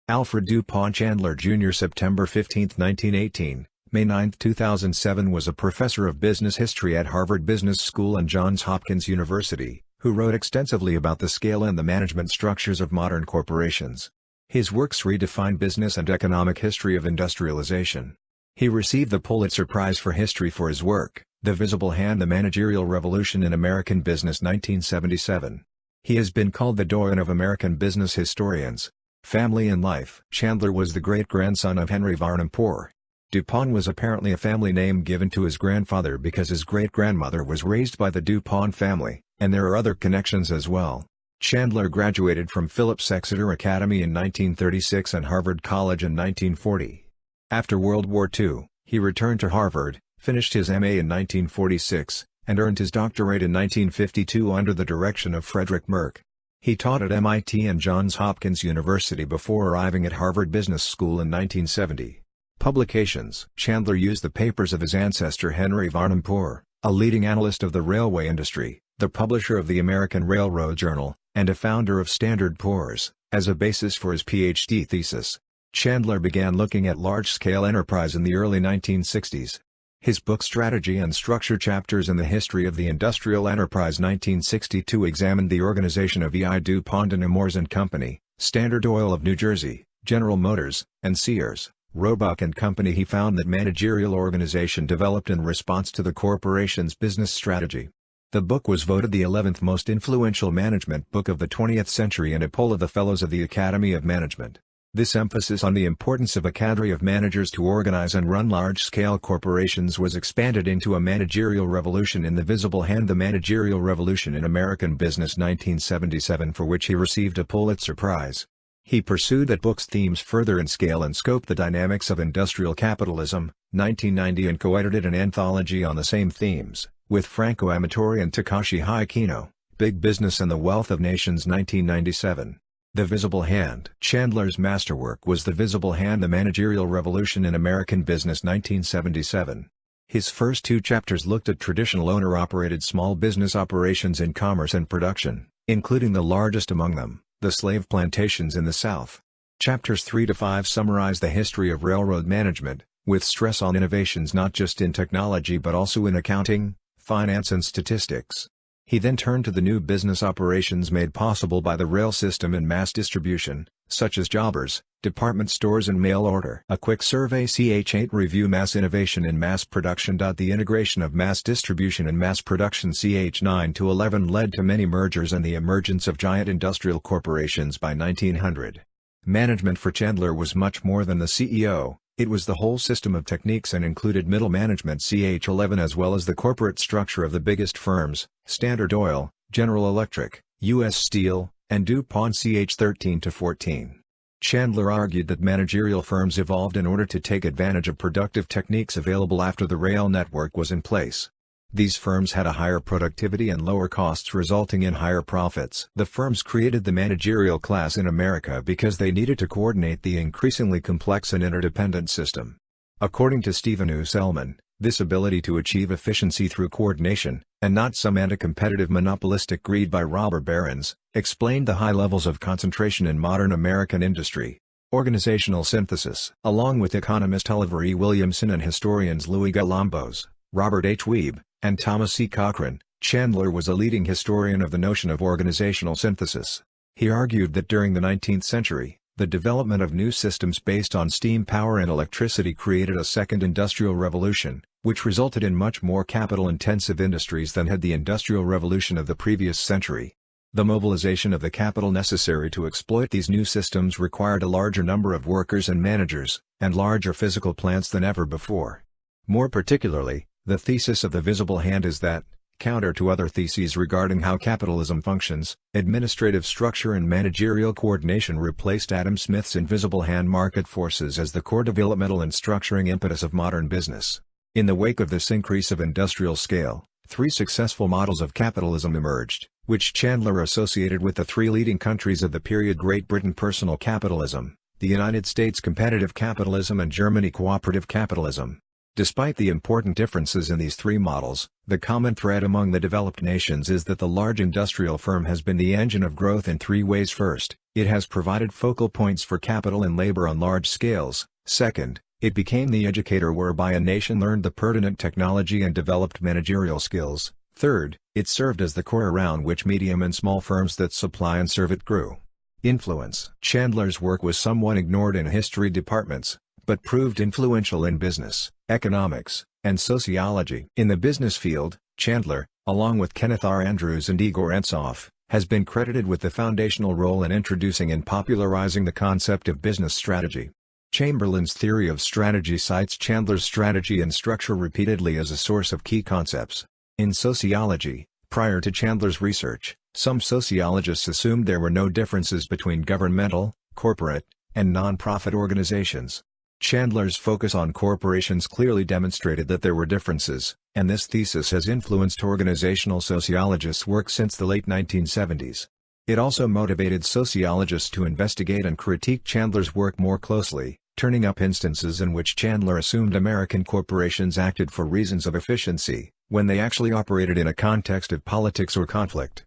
Alfred D Chandler Jr. September 15, 1918, May 9, 2007 was a professor of business history at Harvard Business School and Johns Hopkins University, who wrote extensively about the scale and the management structures of modern corporations. His works redefine business and economic history of industrialization. He received the Pulitzer Prize for History for his work, The Visible Hand: The Managerial Revolution in American Business 1977. He has been called the doyen of American business historians. Family and life. Chandler was the great-grandson of Henry Varnum Poor. DuPont was apparently a family name given to his grandfather because his great-grandmother was raised by the DuPont family, and there are other connections as well. Chandler graduated from Phillips Exeter Academy in 1936 and Harvard College in 1940. After World War II, he returned to Harvard, finished his MA in 1946, and earned his doctorate in 1952 under the direction of Frederick Merck. He taught at MIT and Johns Hopkins University before arriving at Harvard Business School in 1970. Publications. Chandler used the papers of his ancestor Henry Varnum Poor, a leading analyst of the railway industry, the publisher of the American Railroad Journal, and a founder of Standard Poor's, as a basis for his PhD thesis. Chandler began looking at large-scale enterprise in the early 1960s. His book Strategy and Structure Chapters in the History of the Industrial Enterprise 1962 examined the organization of E.I. DuPont and Amores & Company, Standard Oil of New Jersey, General Motors, and Sears, Roebuck & Company. He found that managerial organization developed in response to the corporation's business strategy. The book was voted the 11th most influential management book of the 20th century in a poll of the Fellows of the Academy of Management. This emphasis on the importance of a cadre of managers to organize and run large-scale corporations was expanded into A Managerial Revolution in the Visible Hand: The Managerial Revolution in American Business 1977, for which he received a Pulitzer Prize. He pursued that book's themes further in scale and scope: The Dynamics of Industrial Capitalism, 1990, and co-edited an anthology on the same themes, with Franco Amatori and Takashi Haikino, Big Business and the Wealth of Nations 1997. The Visible Hand. Chandler's masterwork was The Visible Hand: The Managerial Revolution in American Business 1977. His first two chapters looked at traditional owner-operated small business operations in commerce and production, including the largest among them, the slave plantations in the South. Chapters 3 to 5 summarize the history of railroad management, with stress on innovations not just in technology but also in accounting, finance and statistics. He then turned to the new business operations made possible by the rail system and mass distribution, such as jobbers, department stores and mail order. A quick survey. Ch8 Review: Mass Innovation in Mass Production. The integration of mass distribution and mass production Ch9 to 11 led to many mergers and the emergence of giant industrial corporations by 1900. Management for Chandler was much more than the CEO. It was the whole system of techniques and included middle management Ch11 as well as the corporate structure of the biggest firms, Standard Oil, General Electric, U.S. Steel, and DuPont Ch13 to 14. Chandler argued that managerial firms evolved in order to take advantage of productive techniques available after the rail network was in place. These firms had a higher productivity and lower costs, resulting in higher profits. The firms created the managerial class in America because they needed to coordinate the increasingly complex and interdependent system. According to Stephen U. Selman, this ability to achieve efficiency through coordination, and not some anti-competitive monopolistic greed by robber barons, explained the high levels of concentration in modern American industry. Organizational synthesis. Along with economist Oliver E. Williamson and historians Louis Galambos, Robert H. Weeb, and Thomas C. Cochrane, Chandler was a leading historian of the notion of organizational synthesis. He argued that during the 19th century, the development of new systems based on steam power and electricity created a second industrial revolution, which resulted in much more capital-intensive industries than had the industrial revolution of the previous century. The mobilization of the capital necessary to exploit these new systems required a larger number of workers and managers, and larger physical plants than ever before. More particularly, the thesis of The Visible Hand is that, counter to other theses regarding how capitalism functions, administrative structure and managerial coordination replaced Adam Smith's invisible hand market forces as the core developmental and structuring impetus of modern business. In the wake of this increase of industrial scale, three successful models of capitalism emerged, which Chandler associated with the three leading countries of the period: Great Britain personal capitalism, the United States competitive capitalism, and Germany cooperative capitalism. Despite the important differences in these three models, the common thread among the developed nations is that the large industrial firm has been the engine of growth in three ways. First, it has provided focal points for capital and labor on large scales. Second, it became the educator whereby a nation learned the pertinent technology and developed managerial skills. Third, it served as the core around which medium and small firms that supply and serve it grew. Influence. Chandler's work was somewhat ignored in history departments, but proved influential in business, economics, and sociology. In the business field, Chandler, along with Kenneth R. Andrews and Igor Antsov, has been credited with the foundational role in introducing and popularizing the concept of business strategy. Chamberlain's theory of strategy cites Chandler's strategy and structure repeatedly as a source of key concepts. In sociology, prior to Chandler's research, some sociologists assumed there were no differences between governmental, corporate, and non-profit organizations. Chandler's focus on corporations clearly demonstrated that there were differences, and this thesis has influenced organizational sociologists' work since the late 1970s. It also motivated sociologists to investigate and critique Chandler's work more closely, turning up instances in which Chandler assumed American corporations acted for reasons of efficiency, when they actually operated in a context of politics or conflict.